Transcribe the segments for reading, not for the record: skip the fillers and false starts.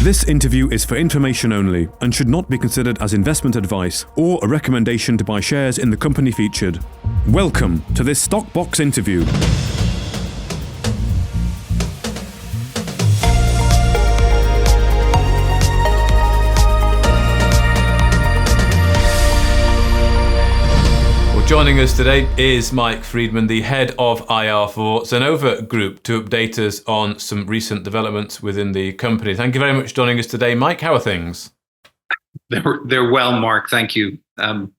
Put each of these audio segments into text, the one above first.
This interview is for information only and should not be considered as investment advice or a recommendation to buy shares in the company featured. Welcome to this Stock Box interview. Joining us today is Mike Friedman, the head of IR for Zenova Group, to update us on some recent developments within the company. Thank you very much for joining us today. Mike, how are things? They're well, Mark. Thank you. And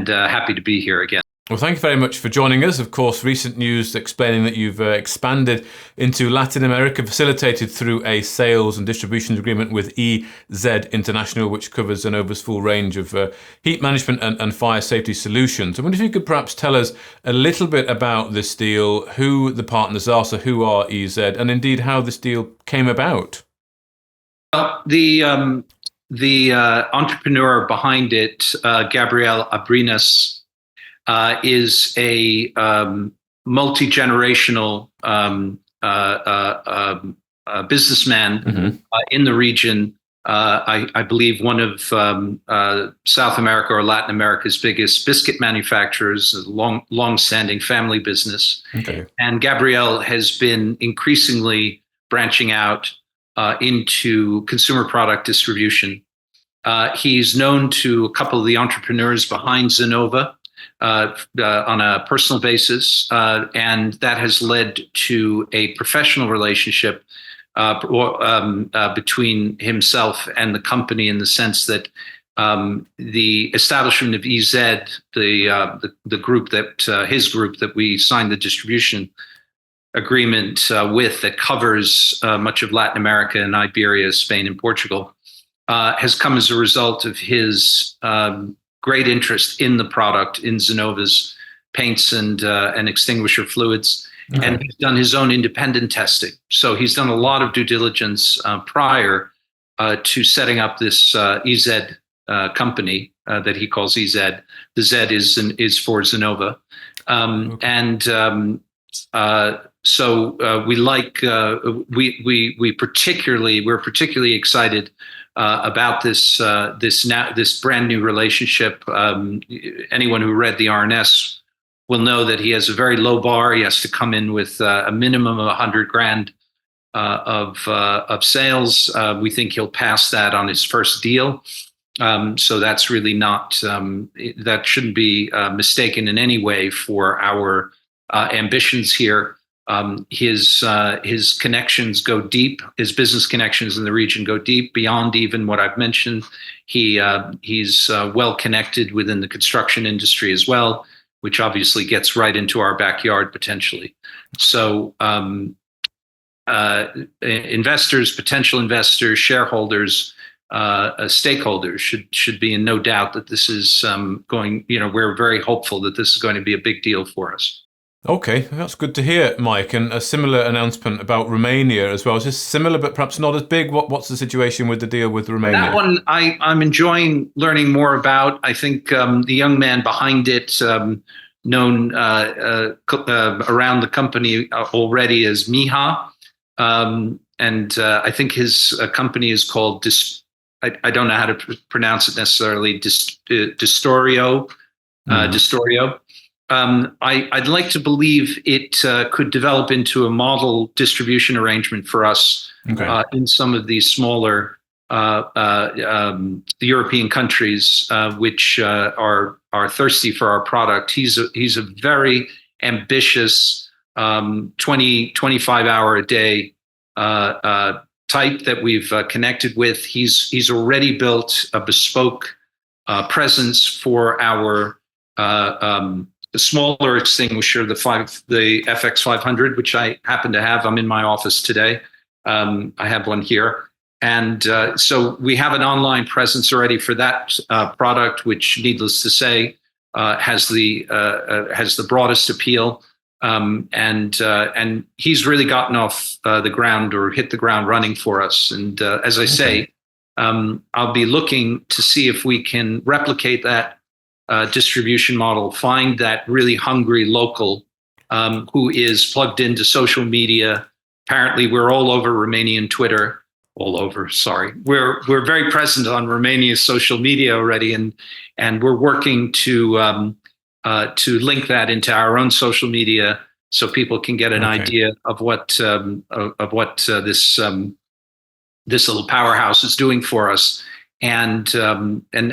happy to be here again. Well, thank you very much for joining us. Of course, recent news explaining that you've expanded into Latin America, facilitated through a sales and distribution agreement with EZ International, which covers Zenova's full range of heat management and fire safety solutions. I wonder if you could perhaps tell us a little bit about this deal, who the partners are, so who are EZ, and indeed how this deal came about. The entrepreneur behind it, Gabriel Abrinas, is a multi-generational businessman in the region. I believe one of South America or Latin America's biggest biscuit manufacturers, a long-standing family business. Okay. And Gabriel has been increasingly branching out into consumer product distribution. He's known to a couple of the entrepreneurs behind Zenova, on a personal basis, and that has led to a professional relationship between himself and the company, in the sense that the establishment of EZ, the group that his group that we signed the distribution agreement with, that covers much of Latin America and Iberia, Spain, and Portugal, has come as a result of his great interest in the product, in Zenova's paints and extinguisher fluids. Okay. And he's done his own independent testing. So he's done a lot of due diligence prior to setting up this EZ company that he calls EZ. The Z is for Zenova. So we're particularly excited about this brand new relationship. Anyone who read the RNS will know that he has a very low bar. He has to come in with a minimum of $100,000 of sales. We think he'll pass that on his first deal. So that's really not that shouldn't be mistaken in any way for our ambitions here. His connections go deep. His business connections in the region go deep beyond even what I've mentioned. He's well connected within the construction industry as well, which obviously gets right into our backyard potentially. So investors, potential investors, shareholders, stakeholders should be in no doubt that this is going. We're very hopeful that this is going to be a big deal for us. Okay, that's good to hear, Mike. And a similar announcement about Romania as well. Is this similar, but perhaps not as big? What's the situation with the deal with Romania? That one I'm enjoying learning more about. I think the young man behind it, known around the company already as Miha, and I think his company is called I don't know how to pronounce it necessarily. Distorio. I'd like to believe it could develop into a model distribution arrangement for us. Okay. In some of these smaller European countries, which are thirsty for our product. He's a very ambitious 25-hour a day type that we've connected with. He's already built a bespoke presence for our the smaller extinguisher, the FX 500, which I happen to have. I'm in my office today. I have one here. And so we have an online presence already for that product, which, needless to say, has the broadest appeal. And he's really gotten off the ground, or hit the ground running for us. And as I say, I'll be looking to see if we can replicate that distribution model, find that really hungry local who is plugged into social media. Apparently, we're all over Romanian Twitter, all over. Sorry, we're very present on Romania's social media already, and we're working to link that into our own social media so people can get an idea of what this little powerhouse is doing for us, and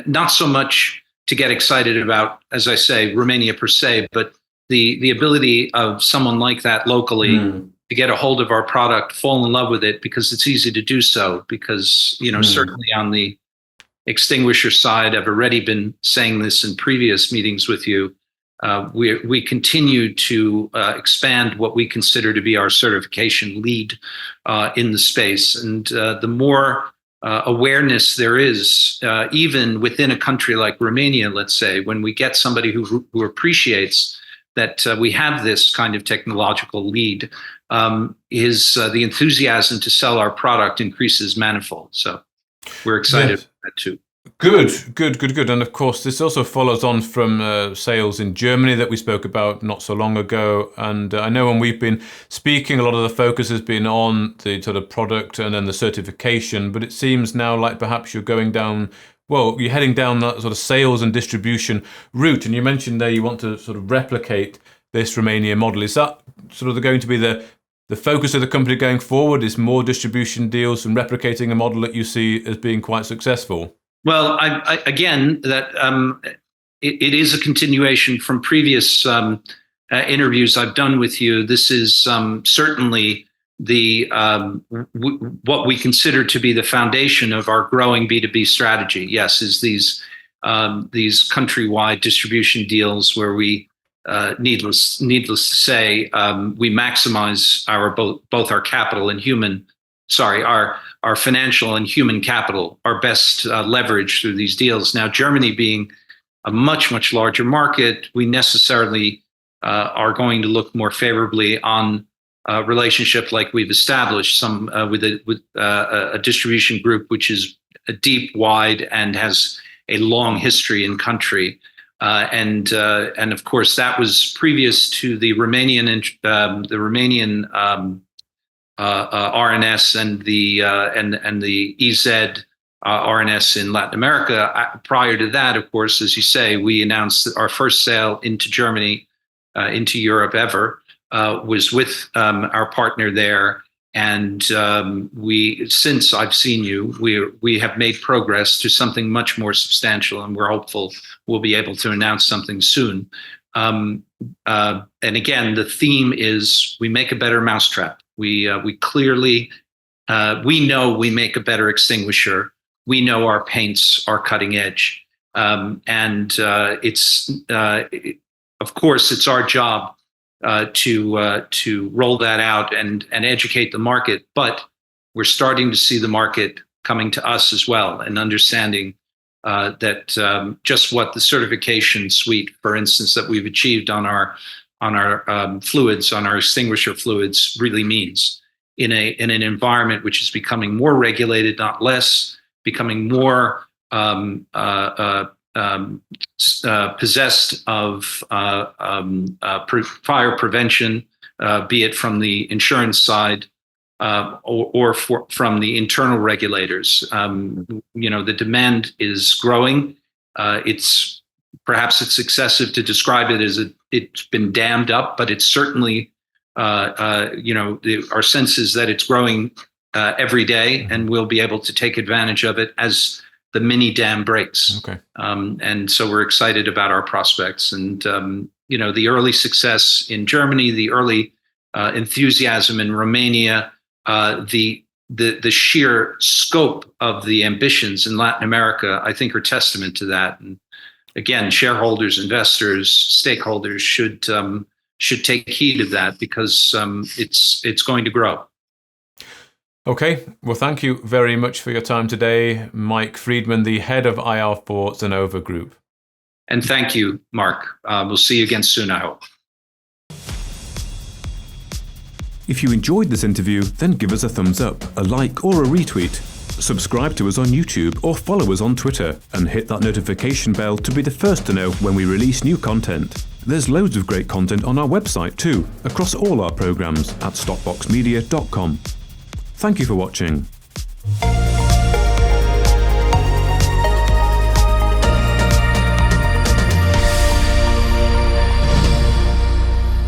not so much to get excited about, as I say, Romania per se, but the ability of someone like that locally to get a hold of our product, fall in love with it, because it's easy to do so. Because certainly on the extinguisher side, I've already been saying this in previous meetings with you. We continue to expand what we consider to be our certification lead in the space. And the more awareness there is, even within a country like Romania, let's say, when we get somebody who appreciates that we have this kind of technological lead, the enthusiasm to sell our product increases manifold. So we're excited about that too. Good. And of course, this also follows on from sales in Germany that we spoke about not so long ago. And I know when we've been speaking, a lot of the focus has been on the sort of product and then the certification. But it seems now like perhaps you're heading down that sort of sales and distribution route. And you mentioned there you want to sort of replicate this Romania model. Is that sort of going to be the focus of the company going forward? Is more distribution deals and replicating a model that you see as being quite successful? Well, it is a continuation from previous interviews I've done with you. This is certainly what we consider to be the foundation of our growing B2B strategy. Yes, is these countrywide distribution deals where we, needless to say, we maximize both our capital and our financial and human capital are best leveraged through these deals. Now, Germany being a much, much larger market, we necessarily are going to look more favorably on a relationship like we've established with a distribution group which is deep, wide, and has a long history in country. And of course, that was previous to the Romanian RNS and the EZ RNS in Latin America. Prior to that, of course, as you say, we announced our first sale into Germany, into Europe ever, was with our partner there. And since I've seen you, we have made progress to something much more substantial, and we're hopeful we'll be able to announce something soon. And again, the theme is we make a better mousetrap. We clearly know we make a better extinguisher. We know our paints are cutting edge, and of course it's our job to roll that out and educate the market. But we're starting to see the market coming to us as well, and understanding that just what the certification suite, for instance, that we've achieved on our fluids, on our extinguisher fluids, really means in an environment which is becoming more regulated, not less, becoming more possessed of fire prevention, be it from the insurance side or from the internal regulators. The demand is growing. Perhaps it's excessive to describe it as it's been dammed up, but it's certainly, our sense is that it's growing every day, and we'll be able to take advantage of it as the mini dam breaks. Okay. And so we're excited about our prospects, and the early success in Germany, the early enthusiasm in Romania, the sheer scope of the ambitions in Latin America, I think, are testament to that. And again, shareholders, investors, stakeholders should take heed of that, because it's going to grow. Okay, well, thank you very much for your time today, Mike Friedman, the head of IR for Zenova Group. And thank you, Mark. We'll see you again soon, I hope. If you enjoyed this interview, then give us a thumbs up, a like, or a retweet. Subscribe to us on YouTube or follow us on Twitter, and hit that notification bell to be the first to know when we release new content. There's loads of great content on our website too, across all our programs at stockboxmedia.com. Thank you for watching.